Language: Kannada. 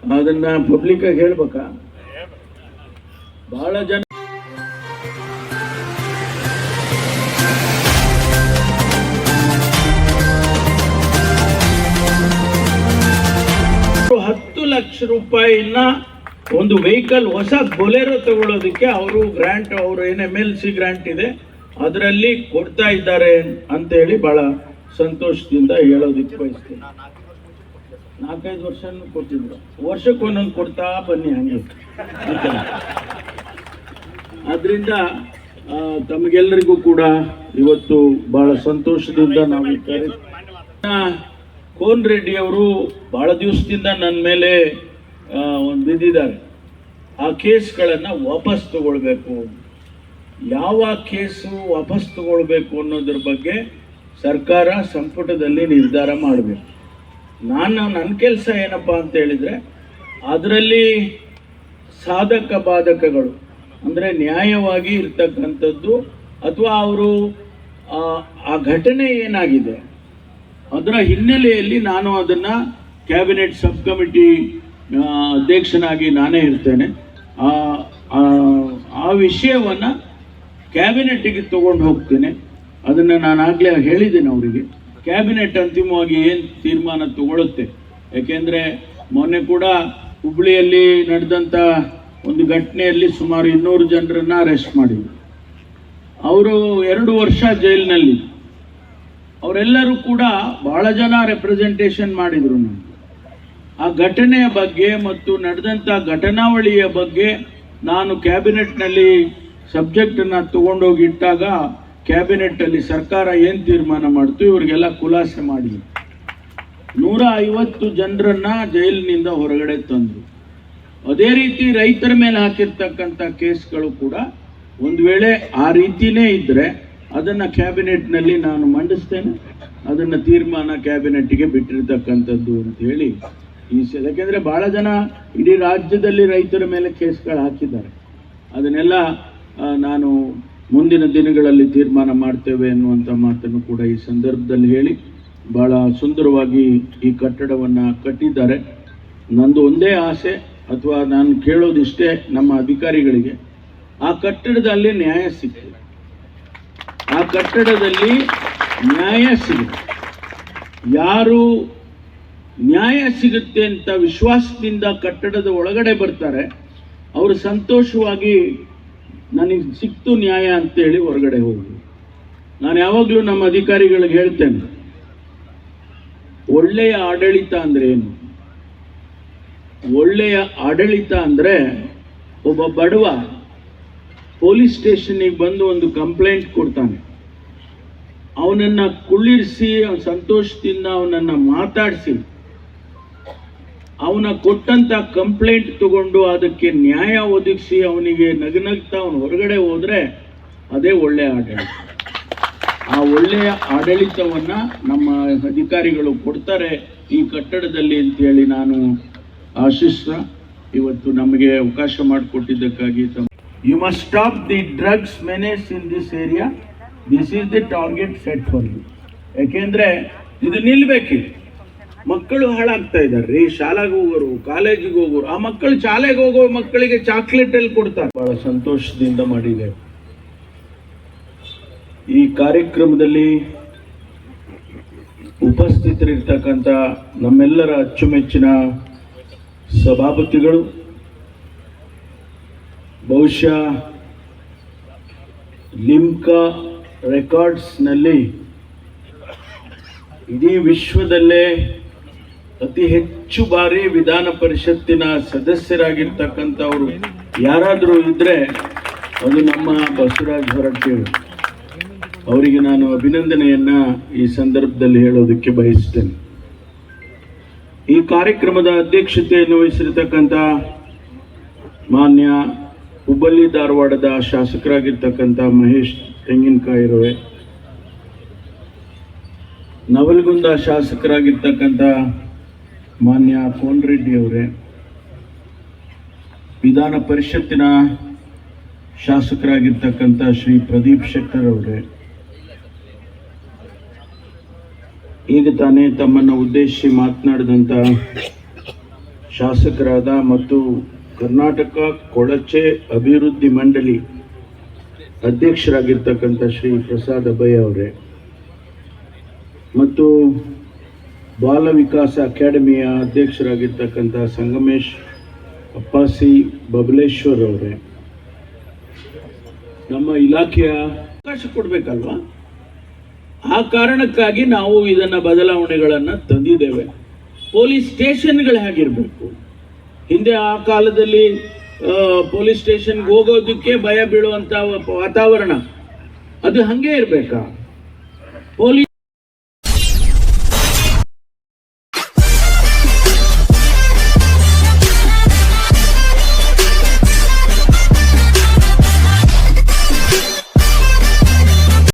ಅದನ್ನ ಪಬ್ಲಿಕ್ ಆಗಿ ಹೇಳ್ಬೇಕಾ? ಬಹಳ ಜನ ₹10 ಲಕ್ಷ ಒಂದು ವೆಹಿಕಲ್ ಹೊಸ ಬೊಲೆರೋ ತಗೊಳ್ಳೋದಕ್ಕೆ ಅವರು ಗ್ರಾಂಟ್, ಅವರು ಏನು MLC ಗ್ರಾಂಟ್ ಇದೆ ಅದರಲ್ಲಿ ಕೊಡ್ತಾ ಇದ್ದಾರೆ ಅಂತ ಹೇಳಿ ಬಹಳ ಸಂತೋಷದಿಂದ ಹೇಳೋದಕ್ಕೆ ಬಯಸ್ತೀನಿ. 4-5 ವರ್ಷ ಕೊಟ್ಟಿದ್ರು, ವರ್ಷಕ್ಕೊಂದೊಂದು ಕೊಡ್ತಾ ಬನ್ನಿ ಹಂಗೆ. ಆದ್ರಿಂದ ತಮಗೆಲ್ಲರಿಗೂ ಕೂಡ ಇವತ್ತು ಬಹಳ ಸಂತೋಷದಿಂದ ನಾವು ಕೋನ್ ರೆಡ್ಡಿ ಅವರು ಬಹಳ ದಿವಸದಿಂದ ನನ್ನ ಮೇಲೆ ಬಿದ್ದಿದ್ದಾರೆ. ಆ ಕೇಸ್ಗಳನ್ನು ವಾಪಸ್ ತಗೊಳ್ಬೇಕು, ಯಾವ ಕೇಸು ವಾಪಸ್ ತಗೊಳ್ಬೇಕು ಅನ್ನೋದ್ರ ಬಗ್ಗೆ ಸರ್ಕಾರ ಸಂಪುಟದಲ್ಲಿ ನಿರ್ಧಾರ ಮಾಡಬೇಕು. ನನ್ನ ಕೆಲಸ ಏನಪ್ಪ ಅಂತ ಹೇಳಿದರೆ, ಅದರಲ್ಲಿ ಸಾಧಕ ಬಾಧಕಗಳು ಅಂದರೆ ನ್ಯಾಯವಾಗಿ ಇರ್ತಕ್ಕಂಥದ್ದು ಅಥವಾ ಅವರು ಆ ಘಟನೆ ಏನಾಗಿದೆ ಅದರ ಹಿನ್ನೆಲೆಯಲ್ಲಿ ನಾನು ಅದನ್ನು ಕ್ಯಾಬಿನೆಟ್ ಸಬ್ ಕಮಿಟಿ ಅಧ್ಯಕ್ಷನಾಗಿ ನಾನೇ ಇರ್ತೇನೆ. ಆ ವಿಷಯವನ್ನು ಕ್ಯಾಬಿನೆಟ್ಟಿಗೆ ತಗೊಂಡು ಹೋಗ್ತೇನೆ. ಅದನ್ನು ನಾನು ಆಗಲೇ ಹೇಳಿದ್ದೇನೆ ಅವರಿಗೆ. ಕ್ಯಾಬಿನೆಟ್ ಅಂತಿಮವಾಗಿ ಏನು ತೀರ್ಮಾನ ತಗೊಳ್ಳುತ್ತೆ. ಯಾಕೆಂದರೆ ಮೊನ್ನೆ ಕೂಡ ಹುಬ್ಬಳ್ಳಿಯಲ್ಲಿ ನಡೆದಂಥ ಒಂದು ಘಟನೆಯಲ್ಲಿ ಸುಮಾರು 200 ಜನರನ್ನು ಅರೆಸ್ಟ್ ಮಾಡಿದರು. ಅವರು 2 ವರ್ಷ ಜೈಲಿನಲ್ಲಿ. ಅವರೆಲ್ಲರೂ ಕೂಡ ಬಹಳ ಜನ ರೆಪ್ರೆಸೆಂಟೇಷನ್ ಮಾಡಿದರು ನಮಗೆ. ಆ ಘಟನೆಯ ಬಗ್ಗೆ ಮತ್ತು ನಡೆದಂಥ ಘಟನಾವಳಿಯ ಬಗ್ಗೆ ನಾನು ಕ್ಯಾಬಿನೆಟ್ನಲ್ಲಿ ಸಬ್ಜೆಕ್ಟನ್ನು ತಗೊಂಡೋಗಿಟ್ಟಾಗ ಕ್ಯಾಬಿನೆಟ್ಟಲ್ಲಿ ಸರ್ಕಾರ ಏನು ತೀರ್ಮಾನ ಮಾಡ್ತು ಇವರಿಗೆಲ್ಲ ಖುಲಾಸೆ ಮಾಡಿ 150 ಜನರನ್ನು ಜೈಲಿನಿಂದ ಹೊರಗಡೆ ತಂದರು. ಅದೇ ರೀತಿ ರೈತರ ಮೇಲೆ ಹಾಕಿರ್ತಕ್ಕಂಥ ಕೇಸ್ಗಳು ಕೂಡ ಒಂದು ವೇಳೆ ಆ ರೀತಿಯೇ ಇದ್ದರೆ ಅದನ್ನು ಕ್ಯಾಬಿನೆಟ್ನಲ್ಲಿ ನಾನು ಮಂಡಿಸ್ತೇನೆ. ಅದನ್ನು ತೀರ್ಮಾನ ಕ್ಯಾಬಿನೆಟ್ಗೆ ಬಿಟ್ಟಿರ್ತಕ್ಕಂಥದ್ದು ಅಂತ ಹೇಳಿ ಯಾಕೆಂದರೆ ಭಾಳ ಜನ ಇಡೀ ರಾಜ್ಯದಲ್ಲಿ ರೈತರ ಮೇಲೆ ಕೇಸ್ಗಳು ಹಾಕಿದ್ದಾರೆ. ಅದನ್ನೆಲ್ಲ ನಾನು ಮುಂದಿನ ದಿನಗಳಲ್ಲಿ ತೀರ್ಮಾನ ಮಾಡ್ತೇವೆ ಅನ್ನುವಂಥ ಮಾತನ್ನು ಕೂಡ ಈ ಸಂದರ್ಭದಲ್ಲಿ ಹೇಳಿ, ಭಾಳ ಸುಂದರವಾಗಿ ಈ ಕಟ್ಟಡವನ್ನು ಕಟ್ಟಿದ್ದಾರೆ. ನಂದು ಒಂದೇ ಆಸೆ ಅಥವಾ ನಾನು ಕೇಳೋದಿಷ್ಟೇ ನಮ್ಮ ಅಧಿಕಾರಿಗಳಿಗೆ, ಆ ಕಟ್ಟಡದಲ್ಲಿ ನ್ಯಾಯ ಸಿಗ್ತದೆ, ಆ ಕಟ್ಟಡದಲ್ಲಿ ನ್ಯಾಯ ಸಿಗುತ್ತೆ. ಯಾರು ನ್ಯಾಯ ಸಿಗುತ್ತೆ ಅಂತ ವಿಶ್ವಾಸದಿಂದ ಕಟ್ಟಡದ ಒಳಗಡೆ ಬರ್ತಾರೆ ಅವರು ಸಂತೋಷವಾಗಿ ನನಗೆ ಸಿಕ್ತು ನ್ಯಾಯ ಅಂತೇಳಿ ಹೊರಗಡೆ ಹೋಗಿ. ನಾನು ಯಾವಾಗಲೂ ನಮ್ಮ ಅಧಿಕಾರಿಗಳಿಗೆ ಹೇಳ್ತೇನೆ, ಒಳ್ಳೆಯ ಆಡಳಿತ ಅಂದರೆ ಏನು? ಒಳ್ಳೆಯ ಆಡಳಿತ ಅಂದರೆ ಒಬ್ಬ ಬಡವ ಪೊಲೀಸ್ ಸ್ಟೇಷನ್ನಿಗೆ ಬಂದು ಒಂದು ಕಂಪ್ಲೇಂಟ್ ಕೊಡ್ತಾನೆ, ಅವನನ್ನು ಕುಳ್ಳಿರಿಸಿ ಸಂತೋಷದಿಂದ ಅವನನ್ನು ಮಾತಾಡಿಸಿ ಅವನ ಕೊಟ್ಟಂಥ ಕಂಪ್ಲೇಂಟ್ ತಗೊಂಡು ಅದಕ್ಕೆ ನ್ಯಾಯ ಒದಗಿಸಿ ಅವನಿಗೆ ನಗನಗ್ತಾ ಅವನು ಹೊರಗಡೆ ಹೋದರೆ ಅದೇ ಒಳ್ಳೆಯ ಆಡಳಿತ. ಆ ಒಳ್ಳೆಯ ಆಡಳಿತವನ್ನು ನಮ್ಮ ಅಧಿಕಾರಿಗಳು ಕೊಡ್ತಾರೆ ಈ ಕಟ್ಟಡದಲ್ಲಿ ಅಂತೇಳಿ ನಾನು ಆಶಿಸ್ತಾ ಇವತ್ತು ನಮಗೆ ಅವಕಾಶ ಮಾಡಿಕೊಟ್ಟಿದ್ದಕ್ಕಾಗಿ you must stop the drugs menace in this area. This is the target set for you. ಯಾಕೆಂದರೆ ಇದು ನಿಲ್ಲಬೇಕಿಲ್ಲ. ಮಕ್ಕಳು ಹಾಳಾಗ್ತಾ ಇದ್ದಾರೆ ರೀ, ಶಾಲೆಗೆ ಹೋಗೋರು, ಕಾಲೇಜಿಗೆ ಹೋಗೋರು. ಆ ಮಕ್ಕಳು ಶಾಲೆಗೆ ಹೋಗೋ ಮಕ್ಕಳಿಗೆ ಚಾಕ್ಲೇಟಲ್ಲಿ ಕೊಡ್ತಾರೆ. ಬಹಳ ಸಂತೋಷದಿಂದ ಮಾಡಿದೆ. ಈ ಕಾರ್ಯಕ್ರಮದಲ್ಲಿ ಉಪಸ್ಥಿತರಿರ್ತಕ್ಕಂಥ ನಮ್ಮೆಲ್ಲರ ಅಚ್ಚುಮೆಚ್ಚಿನ ಸಭಾಪತಿಗಳು, ಬಹುಶಃ ಲಿಮ್ಕಾ ರೆಕಾರ್ಡ್ಸ್ನಲ್ಲಿ ಇಡೀ ವಿಶ್ವದಲ್ಲೇ ಅತಿ ಹೆಚ್ಚು ಬಾರಿ ವಿಧಾನ ಪರಿಷತ್ತಿನ ಸದಸ್ಯರಾಗಿರ್ತಕ್ಕಂಥವರು ಯಾರಾದರೂ ಇದ್ದರೆ ಅದು ನಮ್ಮ ಬಸವರಾಜ ಹೊರಟ್ಟಿಯವರು. ಅವರಿಗೆ ನಾನು ಅಭಿನಂದನೆಯನ್ನು ಈ ಸಂದರ್ಭದಲ್ಲಿ ಹೇಳೋದಕ್ಕೆ ಬಯಸ್ತೇನೆ. ಈ ಕಾರ್ಯಕ್ರಮದ ಅಧ್ಯಕ್ಷತೆಯನ್ನು ವಹಿಸಿರ್ತಕ್ಕಂಥ ಮಾನ್ಯ ಹುಬ್ಬಳ್ಳಿ ಧಾರವಾಡದ ಶಾಸಕರಾಗಿರ್ತಕ್ಕಂಥ ಮಹೇಶ್ ತೆಂಗಿನಕಾಯಿರವೇ, ನವಲಗುಂದ ಶಾಸಕರಾಗಿರ್ತಕ್ಕಂಥ ಮಾನ್ಯ ಕೋನ್ ರೆಡ್ಡಿ ಅವರೇ, ವಿಧಾನ ಪರಿಷತ್ತಿನ ಶಾಸಕರಾಗಿರ್ತಕ್ಕಂಥ ಶ್ರೀ ಪ್ರದೀಪ್ ಶೆಟ್ಟರ್ ಅವರೇ, ಈಗ ತಾನೇ ತಮ್ಮನ್ನು ಉದ್ದೇಶಿಸಿ ಮಾತನಾಡಿದಂಥ ಶಾಸಕರಾದ ಮತ್ತು ಕರ್ನಾಟಕ ಕೊಳಚೆ ಅಭಿವೃದ್ಧಿ ಮಂಡಳಿ ಅಧ್ಯಕ್ಷರಾಗಿರ್ತಕ್ಕಂಥ ಶ್ರೀ ಪ್ರಸಾದ್ ಅಭಯ್ ಅವರೇ ಮತ್ತು ಬಾಲ ವಿಕಾಸ ಅಕಾಡೆಮಿಯ ಅಧ್ಯಕ್ಷರಾಗಿರ್ತಕ್ಕಂಥ ಸಂಗಮೇಶ್ ಅಪ್ಪಾಸಿ ಬಬಲೇಶ್ವರ್ ಅವರೇ, ನಮ್ಮ ಇಲಾಖೆಯ ಅವಕಾಶ ಕೊಡಬೇಕಲ್ವಾ? ಆ ಕಾರಣಕ್ಕಾಗಿ ನಾವು ಇದನ್ನು ಬದಲಾವಣೆಗಳನ್ನು ತಂದಿದ್ದೇವೆ. ಪೊಲೀಸ್ ಸ್ಟೇಷನ್ಗಳು ಹೇಗಿರಬೇಕು? ಹಿಂದೆ ಆ ಕಾಲದಲ್ಲಿ ಪೊಲೀಸ್ ಸ್ಟೇಷನ್ಗೆ ಹೋಗೋದಕ್ಕೆ ಭಯ ಬೀಳುವಂಥ ವಾತಾವರಣ ಅದು ಹಾಗೆ ಇರಬೇಕಾ? ಪೊಲೀಸ್